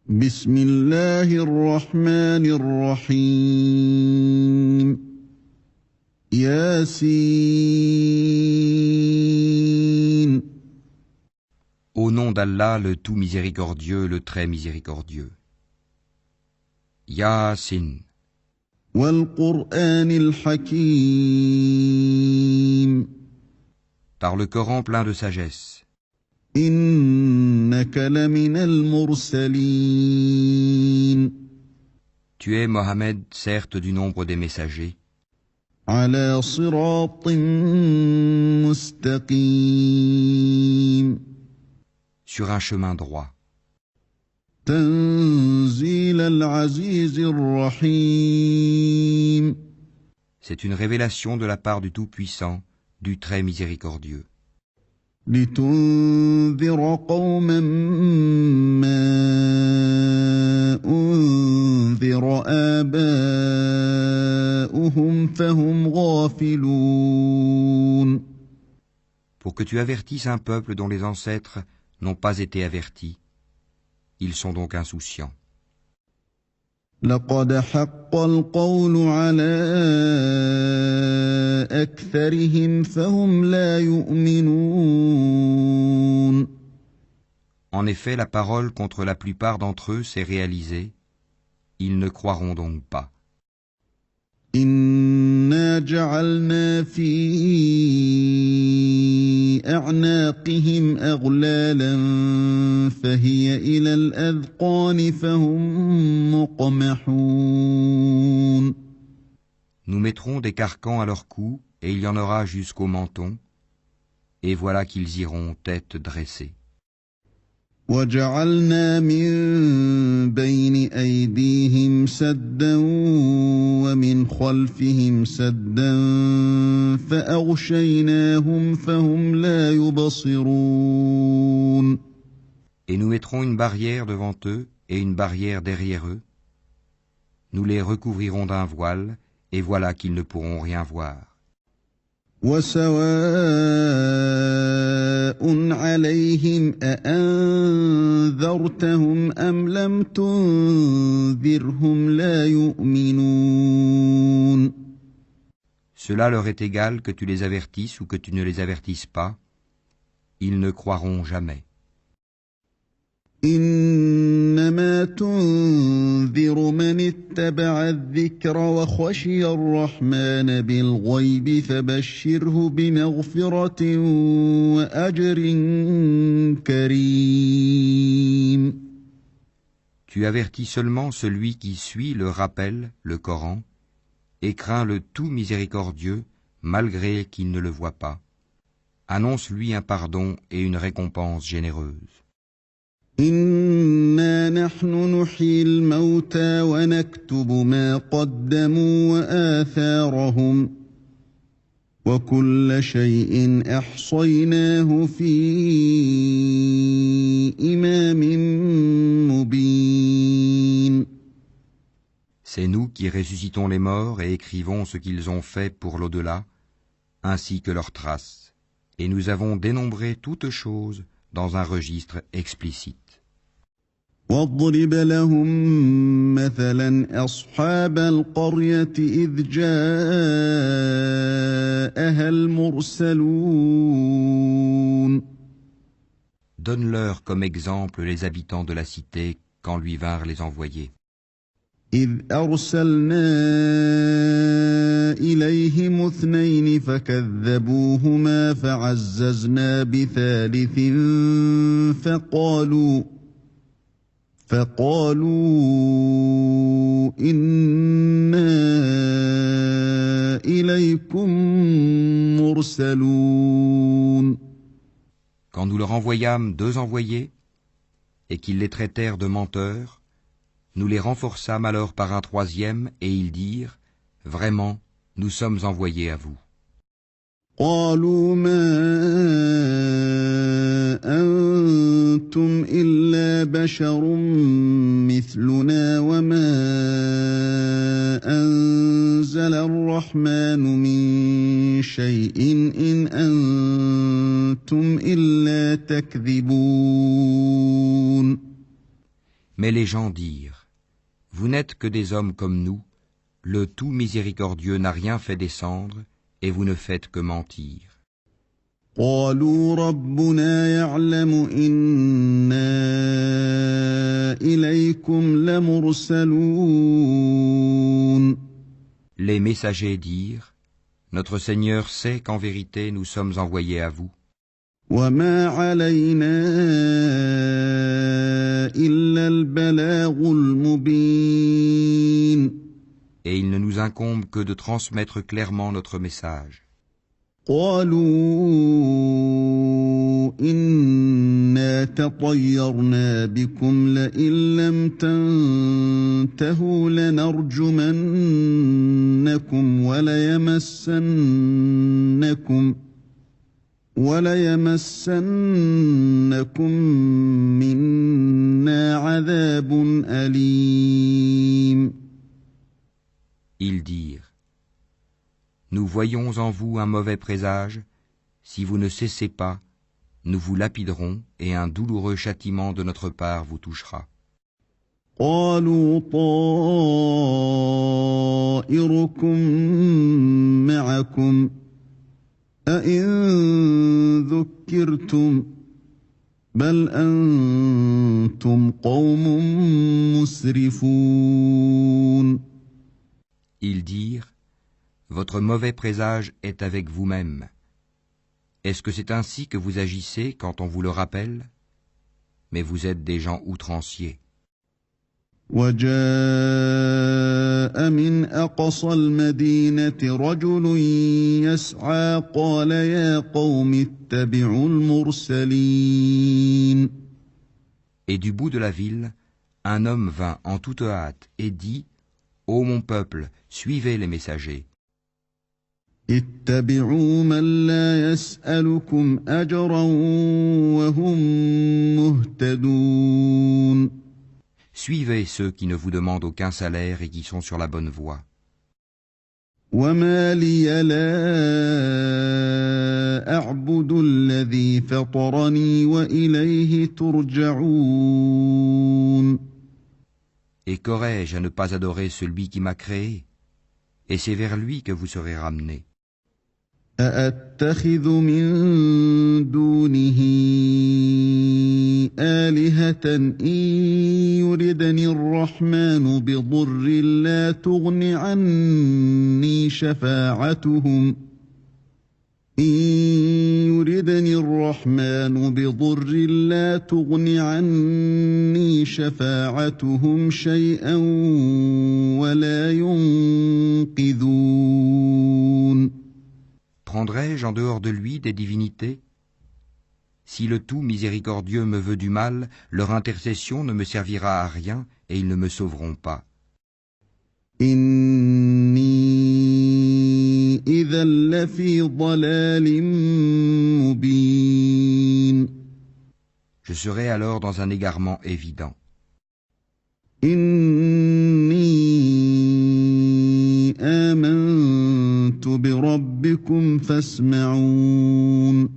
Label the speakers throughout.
Speaker 1: بسم الله الرحمن الرحيم ياسين.
Speaker 2: Au nom d'Allah, le tout miséricordieux, le très miséricordieux. Yasin.
Speaker 1: والقرآن الحكيم.
Speaker 2: Par le Coran plein de sagesse.
Speaker 1: إنك لمن المرسلين.
Speaker 2: Tu es, Mohammed, certes du nombre des messagers,
Speaker 1: على صراط مستقيم.
Speaker 2: sur un chemin droit.
Speaker 1: تنزيل العزيز الرحيم.
Speaker 2: C'est une révélation de la part du Tout-Puissant, du très miséricordieux.
Speaker 1: لتنذر قوما ما أنذر آباؤهم فهم غافلون.
Speaker 2: Pour que tu avertisses un peuple dont les ancêtres n'ont pas été avertis, ils sont donc insouciants.
Speaker 1: لقد حق القول على أكثرهم فهم لا يؤمنون.
Speaker 2: En effet, la parole contre la plupart d'entre eux s'est réalisée, ils ne croiront donc pas.
Speaker 1: إنا جعلنا في أعناقهم أغلالا فهي إلى الأذقان فهم مقمحون.
Speaker 2: Nous mettrons des carcans à leur cou, et il y en aura jusqu'au menton, et voilà qu'ils iront tête dressée.
Speaker 1: وجعلنا من بين أيديهم سدا ومن خلفهم سدا فأغشيناهم فهم لا يبصرون.
Speaker 2: Et nous mettrons une barrière devant eux et une barrière derrière eux. Nous les recouvrirons d'un voile, et voilà qu'ils ne pourront rien voir.
Speaker 1: وسواء عليهم أأنذرتهم أم لم تنذرهم لا يؤمنون.
Speaker 2: Cela leur est égal que tu les avertisses ou que tu ne les avertisses pas, ils ne croiront jamais.
Speaker 1: إنما تنذر من اتبع الذكر وخشي الرحمن بالغيب فبشره بمغفرة وأجر كريم.
Speaker 2: Tu avertis seulement celui qui suit le rappel, le Coran, et craint le tout miséricordieux, malgré qu'il ne le voit pas. Annonce-lui un pardon et une récompense généreuse.
Speaker 1: إنا نحن نحيي الموتى ونكتب ما قدموا وآثارهم وكل شيء أحصيناه في إمام مبين.
Speaker 2: C'est nous qui ressuscitons les morts et écrivons ce qu'ils ont fait pour l'au-delà, ainsi que leurs traces, et nous avons dénombré toutes choses dans un registre explicite.
Speaker 1: واضرب لهم مثلا أصحاب القرية إذ جاءها المرسلون.
Speaker 2: Donne-leur comme exemple les habitants de la cité quand lui vinrent les envoyés.
Speaker 1: إذ أرسلنا إليهم اثنين فكذبوهما فعززنا بثالث فقالوا إنا إليكم مرسلون.
Speaker 2: Quand nous leur envoyâmes 2 envoyés, et qu'ils les traitèrent de menteurs, nous les renforçâmes alors par un 3e, et ils dirent, « Vraiment, nous sommes envoyés à vous. »
Speaker 1: قالوا ما أنتم إلا بشر مثلنا وما أنزل الرحمن من شيء إن أنتم إلا تكذبون.
Speaker 2: Mais les gens dirent, vous n'êtes que des hommes comme nous, le tout miséricordieux n'a rien fait descendre, et vous ne faites que mentir.
Speaker 1: قالوا ربنا يعلم إنا إليكم لمرسلون.
Speaker 2: Les messagers dirent, notre Seigneur sait qu'en vérité nous sommes envoyés à vous.
Speaker 1: وما علينا إلا البلاغ المبين.
Speaker 2: Et il ne nous incombe que de transmettre clairement notre message.
Speaker 1: قالوا إنا تطيرنا بكم لئن لم تنتهوا لنرجمنكم وليمسنكم منا عذاب أليم.
Speaker 2: Ils dirent, nous voyons en vous un mauvais présage, si vous ne cessez pas, nous vous lapiderons et un douloureux châtiment de notre part vous touchera.
Speaker 1: قالوا طائركم معكم أئن ذكرتم بل أنتم قوم مسرفون.
Speaker 2: Ils dirent, votre mauvais présage est avec vous-même. Est-ce que c'est ainsi que vous agissez quand on vous le rappelle? Mais vous êtes des gens outranciers.
Speaker 1: وجاء من أقصى المدينة رجل يسعى قال يا قوم اتبعوا المرسلين.
Speaker 2: Et du bout de la ville, un homme vint en toute hâte et dit, ô mon peuple, suivez les messagers.
Speaker 1: اتبعوا من لا يسألكم أجرا وهم مهتدون.
Speaker 2: Suivez ceux qui ne vous demandent aucun salaire et qui sont sur la bonne voie.
Speaker 1: وما لي لا أعبد الذي فطرني وإليه ترجعون.
Speaker 2: Et qu'aurais-je à ne pas adorer celui qui m'a créé? Et c'est vers lui que vous serez ramenés.
Speaker 1: أأتخذ من دونه آلهة إن يردني الرحمن بضر لا تغن عني شفاعتهم شيئا ولا ينقذون.
Speaker 2: Prendrai-je en dehors de lui des divinités? Si le tout miséricordieux me veut du mal, leur intercession ne me servira à rien et ils ne me sauveront pas.
Speaker 1: إني إذا لفي ضلال مبين.
Speaker 2: Je serai alors dans un égarement évident.
Speaker 1: إني آمنت بربكم فاسمعون.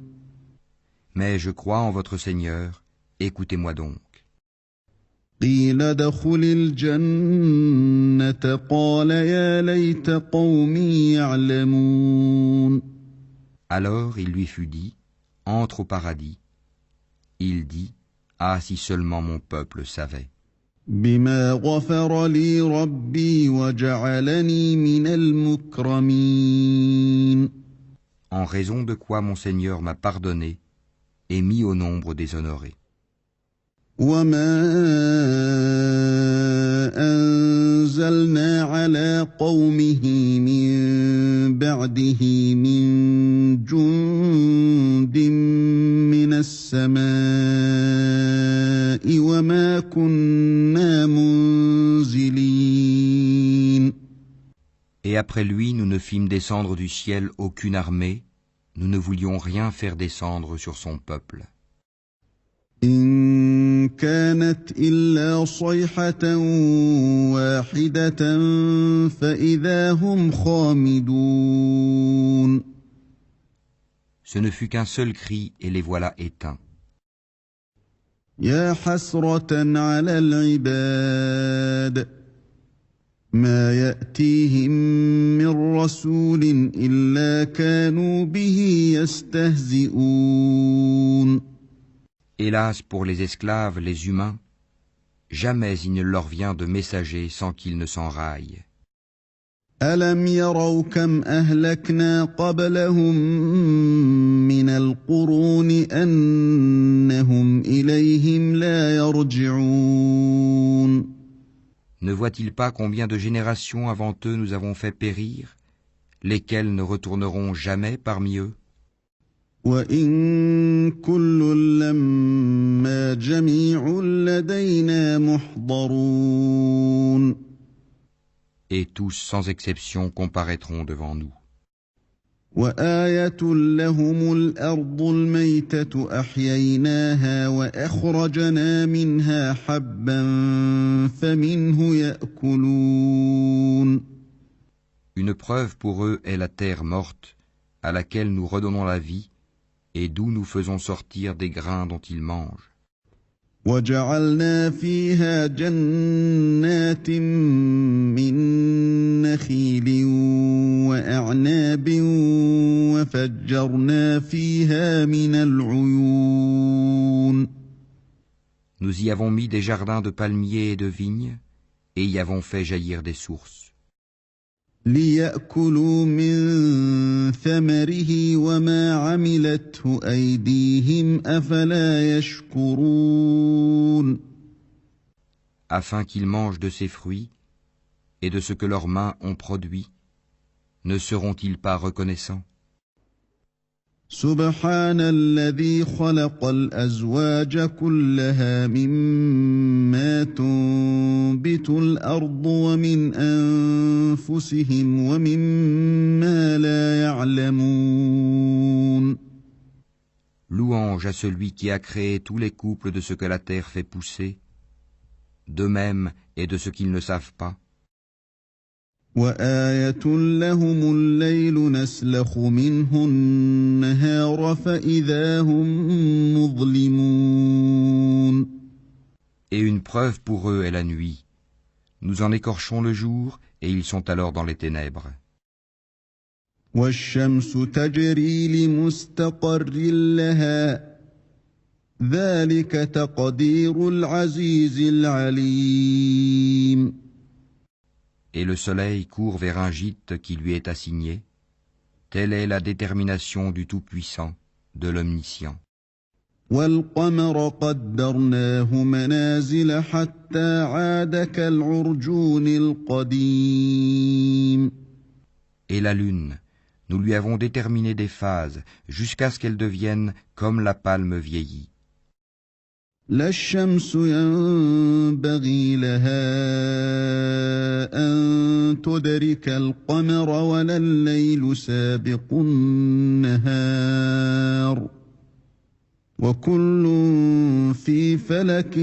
Speaker 2: Mais je crois en votre Seigneur, écoutez-moi donc.
Speaker 1: قيل ادخل الجنة قال يا ليت قومي يعلمون.
Speaker 2: Alors il lui fut dit, entre au paradis. Il dit, ah si seulement mon peuple savait.
Speaker 1: بما غفر لي ربي وجعلني من المكرمين.
Speaker 2: En raison de quoi mon Seigneur m'a pardonné et mis au nombre des honorés.
Speaker 1: وما أنزلنا على قومه من بعده من جند من السماء وما كنا منزلين.
Speaker 2: Et après lui, nous ne fîmes descendre du ciel aucune armée, nous ne voulions rien faire descendre sur son peuple.
Speaker 1: إن كانت إلا صيحة واحدة فإذا هم خامدون.
Speaker 2: Ce ne fut qu'un seul cri et les voilà éteints.
Speaker 1: يا حسرة على العباد ما يأتيهم من رسول إلا كانوا به يستهزئون.
Speaker 2: Hélas pour les esclaves, les humains, jamais il ne leur vient de messager sans qu'ils ne s'enraillent.
Speaker 1: ألم يروا كم أهلكنا قبلهم من القرون أنهم إليهم لا يرجعون.
Speaker 2: Ne voient-ils pas combien de générations avant eux nous avons fait périr, lesquelles ne retourneront jamais parmi eux?
Speaker 1: وإن كل لما جميع لدينا محضرون.
Speaker 2: Et tous sans exception comparaîtront devant nous.
Speaker 1: وآية لهم الأرض الميتة أحييناها وأخرجنا منها حبا فمنه يأكلون.
Speaker 2: Une preuve pour eux est la terre morte, à laquelle nous redonnons la vie, et d'où nous faisons sortir des grains dont ils mangent.
Speaker 1: وجعلنا فيها جنات من نخيل وأعناب وفجرنا فيها من العيون.
Speaker 2: Nous y avons mis des jardins de palmiers et de vignes, et y avons fait jaillir des sources.
Speaker 1: ليأكلوا من ثمره وما عملته أيديهم أفلا يشكرون.
Speaker 2: Afin qu'ils mangent de ses fruits et de ce que leurs mains ont produit, ne seront-ils pas reconnaissants?
Speaker 1: سبحان الذي خلق الأزواج كلها مما تنبت الأرض ومن أنفسهم ومما لا يعلمون.
Speaker 2: Louange à celui qui a créé tous les couples de ce que la terre fait pousser, d'eux-mêmes et de ce qu'ils ne savent pas.
Speaker 1: وآية لهم الليل نسلخ منه النهار فإذا هم مظلمون.
Speaker 2: Et une preuve pour eux est la nuit. Nous en écorchons le jour, et ils sont alors dans les ténèbres.
Speaker 1: والشمس تجري لمستقر لها ذلك تقدير العزيز العليم.
Speaker 2: Et le soleil court vers un gîte qui lui est assigné. Telle est la détermination du Tout-Puissant, de l'Omniscient.
Speaker 1: والقمر قدرناه منازل حتى عاد كالعرجون القديم.
Speaker 2: Et la lune, nous lui avons déterminé des phases jusqu'à ce qu'elle devienne comme la palme vieillie.
Speaker 1: لا الشمس ينبغي لها أن تدرك القمر ولا الليل سابق النهار وكل في فلك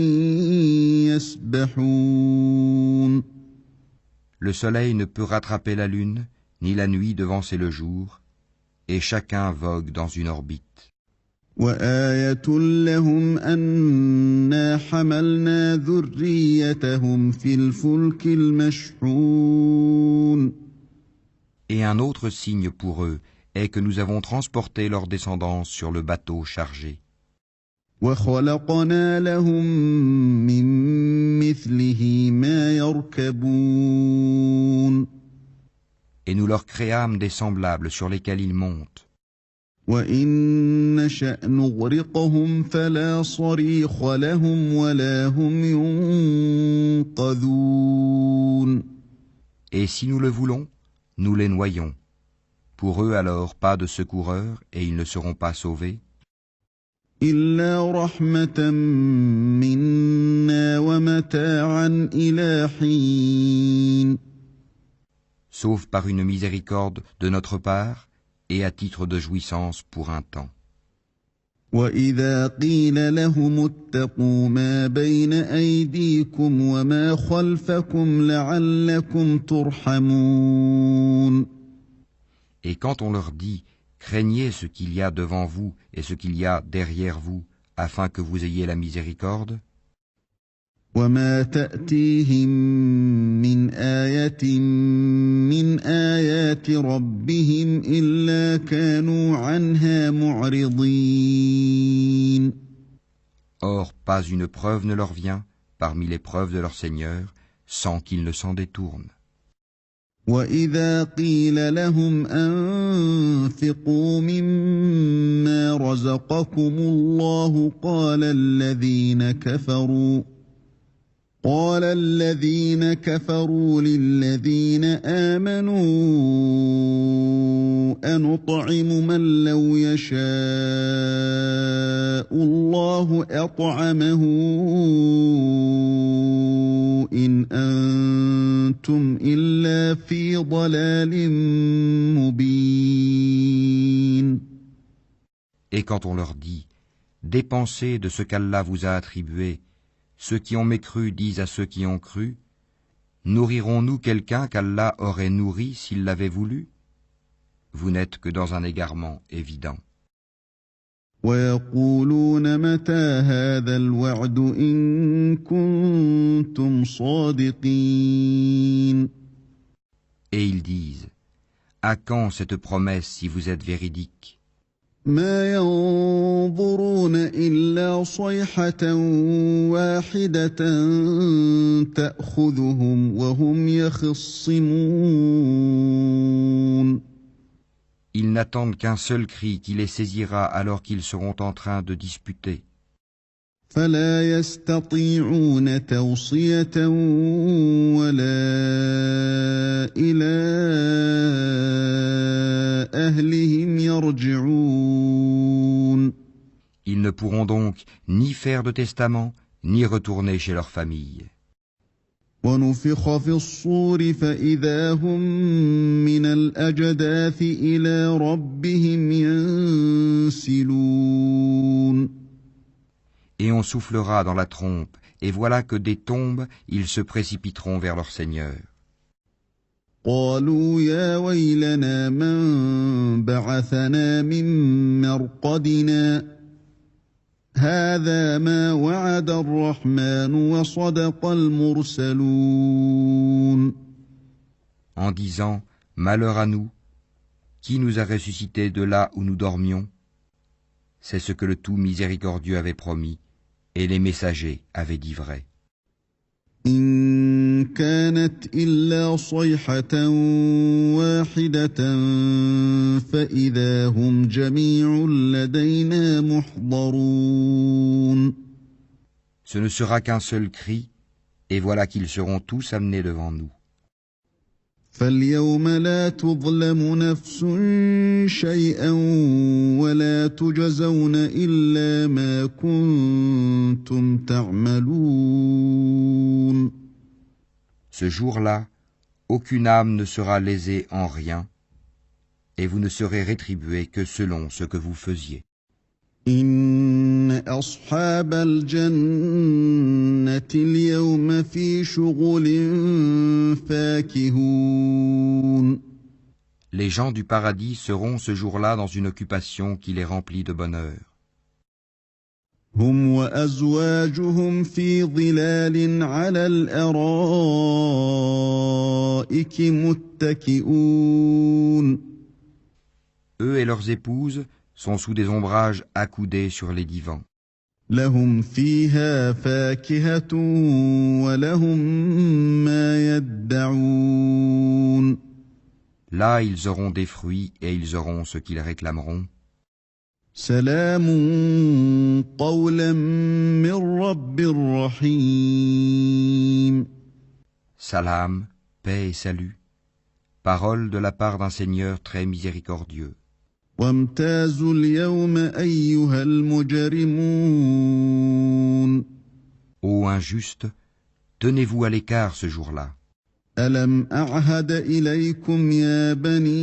Speaker 1: يسبحون.
Speaker 2: Le soleil ne peut rattraper la lune, ni la nuit devancer le jour, et chacun vogue dans une orbite.
Speaker 1: وآية لهم أنا حملنا ذريتهم في الفلك المشحون.
Speaker 2: Et un autre signe pour eux est que nous avons transporté leur descendance sur le bateau chargé.
Speaker 1: وخلقنا لهم من مثله ما يركبون.
Speaker 2: Et nous leur créâmes des semblables sur lesquels ils montent.
Speaker 1: وإن نشأ نغرقهم فلا صريخ لهم ولا هم ينقذون.
Speaker 2: Et si nous le voulons, nous les noyons. Pour eux alors pas de secoureurs et ils ne seront pas sauvés.
Speaker 1: إلا رحمة منا ومتاعا إلى حين.
Speaker 2: Sauf par une miséricorde de notre part et à titre de jouissance pour un temps.
Speaker 1: وإذا قيل لهم اتقوا ما بين أيديكم وما خلفكم لعلكم ترحمون.
Speaker 2: Et quand on leur dit « Craignez ce qu'il y a devant vous et ce qu'il y a derrière vous, afin que vous ayez la miséricorde.
Speaker 1: وما تأتيهم من آية من آيات ربهم إلا كانوا عنها معرضين.
Speaker 2: Or, pas une preuve ne leur vient parmi les preuves de leur Seigneur, sans qu'ils ne s'en détournent.
Speaker 1: وإذا قيل لهم أنفقوا مما رزقكم الله قال الذين كفروا للذين آمنوا أنطعم من لو يشاء الله أطعمه إن أنتم إلا في ضلال مبين.
Speaker 2: Et quand on leur dit, dépensez de ce qu'Allah vous a attribué, ceux qui ont mécru disent à ceux qui ont cru, nourrirons-nous quelqu'un qu'Allah aurait nourri s'il l'avait voulu? Vous n'êtes que dans un égarement évident.
Speaker 1: ويقولون متى هذا الوعد إن كنتم صادقين.
Speaker 2: Et ils disent, à quand cette promesse si vous êtes véridique?
Speaker 1: ما ينظرون إلا صيحة واحدة تأخذهم وهم يخصمون.
Speaker 2: Ils n'attendent qu'un seul cri qui les saisira alors qu'ils seront en train de disputer.
Speaker 1: فلا يستطيعون توصية ولا إلى أهلهم يرجعون.
Speaker 2: Ils ne pourront donc ni faire de testament, ni retourner chez leur famille.
Speaker 1: ونفخ في الصور فإذا هم من الأجداث إلى ربهم ينسلون.
Speaker 2: Et on soufflera dans la trompe, et voilà que des tombes, ils se précipiteront vers leur Seigneur.
Speaker 1: قالوا يا ويلنا من بعثنا من مرقدنا هذا ما وعد الرحمن وصدق المرسلون.
Speaker 2: En disant, malheur à nous, qui nous a ressuscités de là où nous dormions? C'est ce que le tout miséricordieux avait promis, et les messagers avaient dit vrai.
Speaker 1: إن كانت إلا صيحة واحدة فإذا هم جميع لدينا محضرون.
Speaker 2: Ce ne sera qu'un seul cri, et voilà qu'ils seront tous amenés devant nous.
Speaker 1: فاليوم لا تظلم نفس شيئا ولا تجزون إلا ما كنتم تعملون.
Speaker 2: Ce jour-là, aucune âme ne sera lésée en rien, et vous ne serez rétribués que selon ce que vous faisiez.
Speaker 1: إن أصحاب الجنة اليوم في شغل فاكهون.
Speaker 2: Les gens du paradis seront ce jour-là dans une occupation qui les remplit de bonheur.
Speaker 1: هم وأزواجهم في ظلال على الأرائك متكئون.
Speaker 2: Eux et leurs épouses sont sous des ombrages accoudés sur les divans.
Speaker 1: لهم فيها فاكهة ولهم ما يدعون.
Speaker 2: Là, ils auront des fruits et ils auront ce qu'ils réclameront.
Speaker 1: سلام قولا من رب رحيم.
Speaker 2: Salam, paix et salut. Parole de la part d'un Seigneur très miséricordieux.
Speaker 1: وامتازوا اليوم أيها المجرمون.
Speaker 2: Ô injustes, tenez-vous à l'écart ce jour-là.
Speaker 1: ألم أعهد إليكم يا بني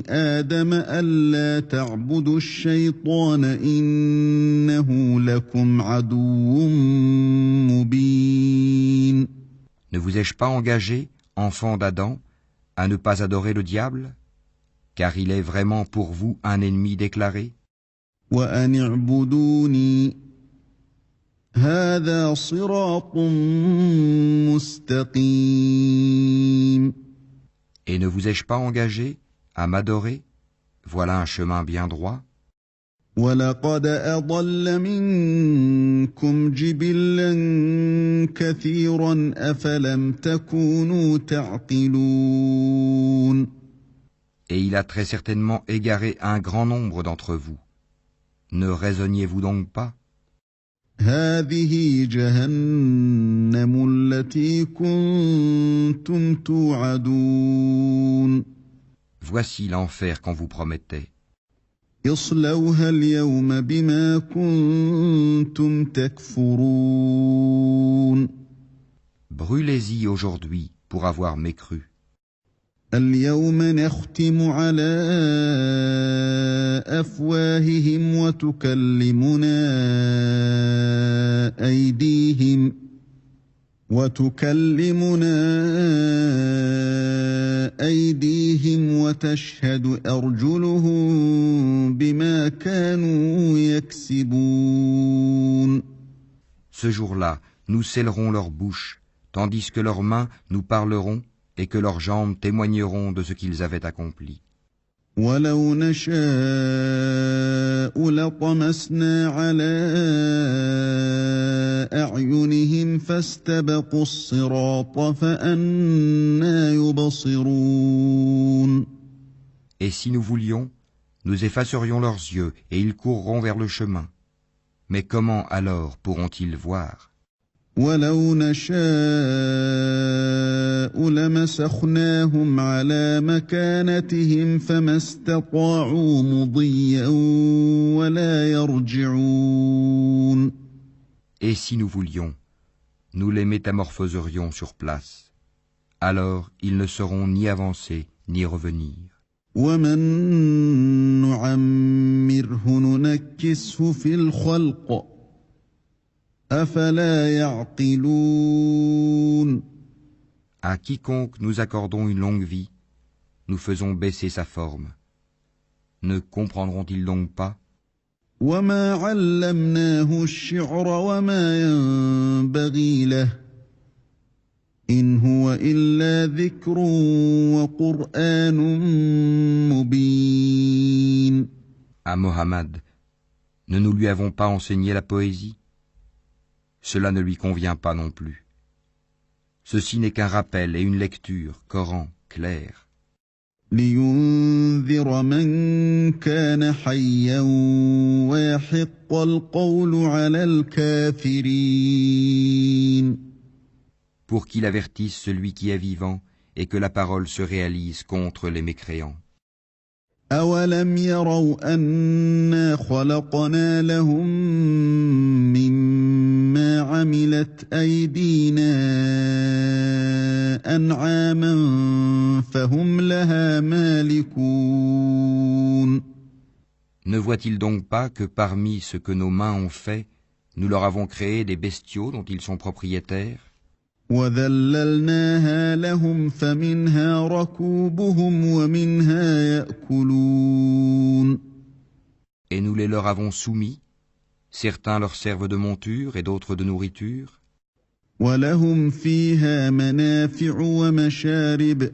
Speaker 1: آدم ألا تعبدوا الشيطان إنه لكم عدو مبين.
Speaker 2: Ne vous ai-je pas engagé, enfants d'Adam, à ne pas adorer le diable, car il est vraiment pour vous un ennemi déclaré?
Speaker 1: وأن اعبدوني هذا صراط مستقيم.
Speaker 2: Et ne vous ai-je pas engagé à m'adorer? Voilà un chemin bien droit.
Speaker 1: وَلَقَدْ أَضَلَّ مِنكُمْ جِبِلًّا كَثِيرًا أَفَلَمْ تَكُونُوا تَعْقِلُونَ.
Speaker 2: Et il a très certainement égaré un grand nombre d'entre vous. Ne raisonniez-vous donc pas?
Speaker 1: هَٰذِهِ جَهَنَّمُ الَّتِي كُنتُمْ تُوعَدُونَ.
Speaker 2: Voici l'enfer qu'on vous promettait.
Speaker 1: اصْلَوْهَا الْيَوْمَ بِمَا كُنتُمْ تَكْفُرُونَ.
Speaker 2: Brûlez-y aujourd'hui pour avoir mécru.
Speaker 1: اليوم نختم على أفواههم وتكلمنا أيديهم وتشهد أرجلهم بما كانوا يكسبون.
Speaker 2: Ce jour-là, nous scellerons leurs bouches, tandis que leurs mains nous parleront et que leurs jambes témoigneront de ce qu'ils avaient accompli.
Speaker 1: وَلَوْ نَشَاءُ لَطَمَسْنَا عَلَىٰ أَعْيُنِهِمْ فَاسْتَبَقُوا الصِّرَاطَ فَأَنَّىٰ يُبْصِرُونَ.
Speaker 2: Et si nous voulions, nous effacerions leurs yeux et ils courront vers le chemin. Mais comment alors pourront-ils voir?
Speaker 1: وَلَوْ نَشَاءُ لَمَسَخْنَاهُمْ عَلَىٰ مَكَانَتِهِمْ فَمَا اسْتَطَاعُوا مُضِيًّا وَلَا يَرْجِعُونَ.
Speaker 2: Et si nous voulions, nous les métamorphoserions sur place. Alors ils ne sauront ni avancer ni revenir.
Speaker 1: وَمَن نُّعَمِّرْهُ نُنَكِّسْهُ فِي الْخَلْقِ أَفَلَا يَعْقِلُونَ.
Speaker 2: À quiconque nous accordons une longue vie, nous faisons baisser sa forme. Ne comprendront-ils donc pas?
Speaker 1: وَمَا عَلَّمْنَاهُ الشِّعْرَ وَمَا يَنبَغِي لَهُ إِنْ هُوَ إِلَّا ذِكْرٌ وَقُرْآنٌ مُّبِينٌ.
Speaker 2: À Mohammed, ne nous lui avons pas enseigné la poésie? Cela ne lui convient pas non plus. Ceci n'est qu'un rappel et une lecture, Coran, clair.
Speaker 1: لِيُنذِرَ مَن كَانَ حَيًّا وَيَحِقَّ الْقَوْلُ عَلَى الْكَافِرِينَ.
Speaker 2: Pour qu'il avertisse celui qui est vivant et que la parole se réalise contre les mécréants.
Speaker 1: أَوَلَمْ يَرَوْا أَنَّا خَلَقْنَا لَهُم مِّمَّا عَمِلَتْ أَيْدِينَا أَنْعَامًا فَهُمْ لَهَا مَالِكُونَ.
Speaker 2: Ne voient-ils donc pas que parmi ce que nos mains ont fait, nous leur avons créé des bestiaux dont ils sont propriétaires?
Speaker 1: وَذَلَّلْنَاهَا لَهُمْ فَمِنْهَا رَكُوبُهُمْ وَمِنْهَا يَأْكُلُونَ.
Speaker 2: Et nous les leur avons soumis, certains leur servent de monture et d'autres de nourriture.
Speaker 1: وَلَهُمْ فِيهَا مَنَافِعُ وَمَشَارِبُ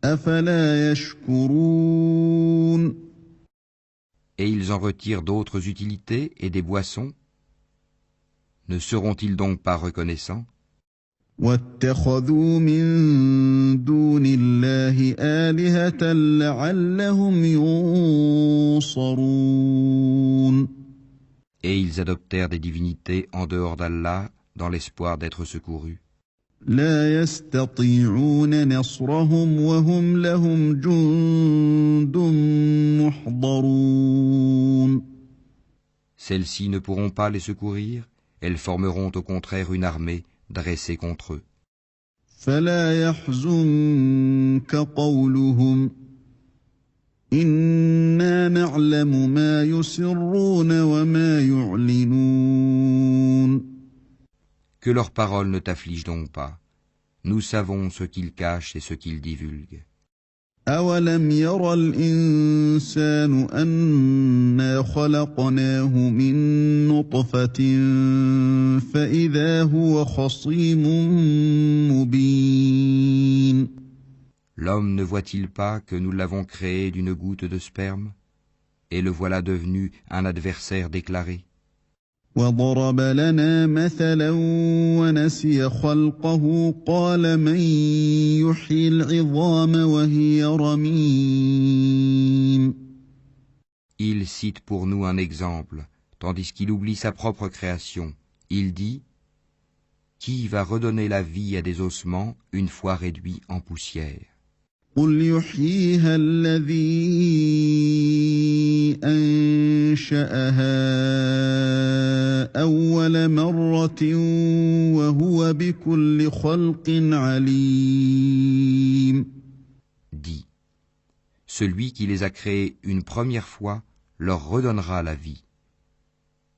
Speaker 1: أَفَلَا يَشْكُرُونَ.
Speaker 2: Et ils en retirent d'autres utilités et des boissons. Ne seront-ils donc pas reconnaissants?
Speaker 1: وَاتَّخَذُوا مِن دُونِ اللَّهِ آلِهَةً لَّعَلَّهُمْ يُنصَرُونَ.
Speaker 2: Et ils adoptèrent des divinités en dehors d'Allah dans l'espoir d'être secourus.
Speaker 1: لَا يَسْتَطِيعُونَ نَصْرَهُمْ وَهُمْ لَهُمْ جُندٌ مُّحْضَرُونَ.
Speaker 2: Celles-ci ne pourront pas les secourir, elles formeront au contraire une armée dressée contre eux.
Speaker 1: فَلَا يَحْزُنكَ قَوْلُهُمْ إِنَّا نَعْلَمُ مَا يُسِرُّونَ وَمَا يُعْلِنُونَ.
Speaker 2: Que leurs paroles ne t'affligent donc pas. Nous savons ce qu'ils cachent et ce qu'ils divulguent.
Speaker 1: أَوَلَمْ يَرَ الْإِنسَانُ أَنَّا خَلَقْنَاهُ مِن نُّطْفَةٍ فَإِذَا هُوَ خَصِيمٌ مُّبِينٌ.
Speaker 2: L'homme ne voit-il pas que nous l'avons créé d'une goutte de sperme, et le voilà devenu un adversaire déclaré?
Speaker 1: وَضَرَبَ لَنَا مَثَلًا وَنَسِيَ خَلْقَهُ قَالَ مَن يُحْيِي الْعِظَامَ وَهِيَ رَمِيمٌ.
Speaker 2: Il cite pour nous un exemple, tandis qu'il oublie sa propre création. Il dit: Qui va redonner la vie à des ossements une fois réduits en poussière?
Speaker 1: قُلْ يُحْيِيهَا الَّذِي أَنشَأَهَا أَوَّلَ مَرَّةٍ وَهُوَ بِكُلِّ خَلْقٍ عَلِيمٌ.
Speaker 2: Dit: Celui qui les a créés une première fois leur redonnera la vie.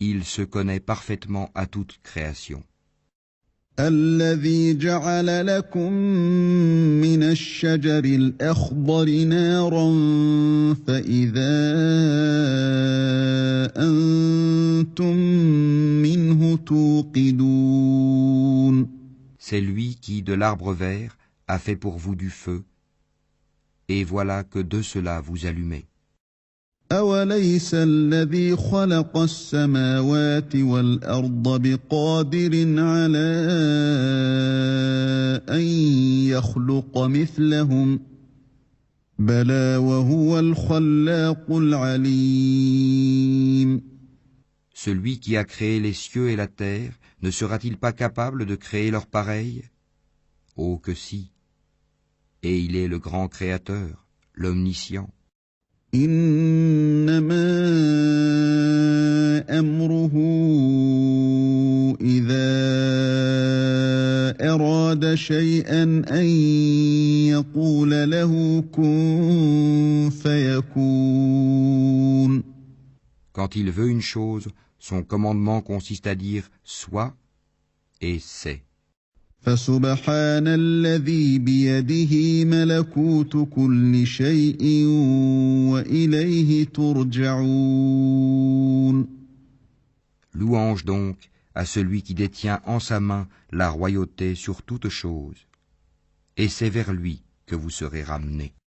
Speaker 2: Il se connaît parfaitement à toute création.
Speaker 1: الذي جعل لكم من الشجر الأخضر نارا فإذا أنتم منه توقدون.
Speaker 2: C'est lui qui, de l'arbre vert, a fait pour vous du feu, et voilà que de cela vous allumez.
Speaker 1: أوليس الذي خلق السماوات والأرض بقادر على أن يخلق مثلهم بلى وهو الخلاق العليم.
Speaker 2: Celui qui a créé les cieux et la terre, ne sera-t-il pas capable de créer leur pareil? Oh que si! Et il est le grand créateur, l'omniscient.
Speaker 1: إنما أمره إذا أراد شيئا أن يقول له كن فيكون.
Speaker 2: Quand il veut une chose, son commandement consiste à dire « sois » et « c'est ».
Speaker 1: فسبحان الذي بيده ملكوت كل شيء وإليه ترجعون.
Speaker 2: Louange donc à celui qui détient en sa main la royauté sur toute chose, et c'est vers lui que vous serez ramenés.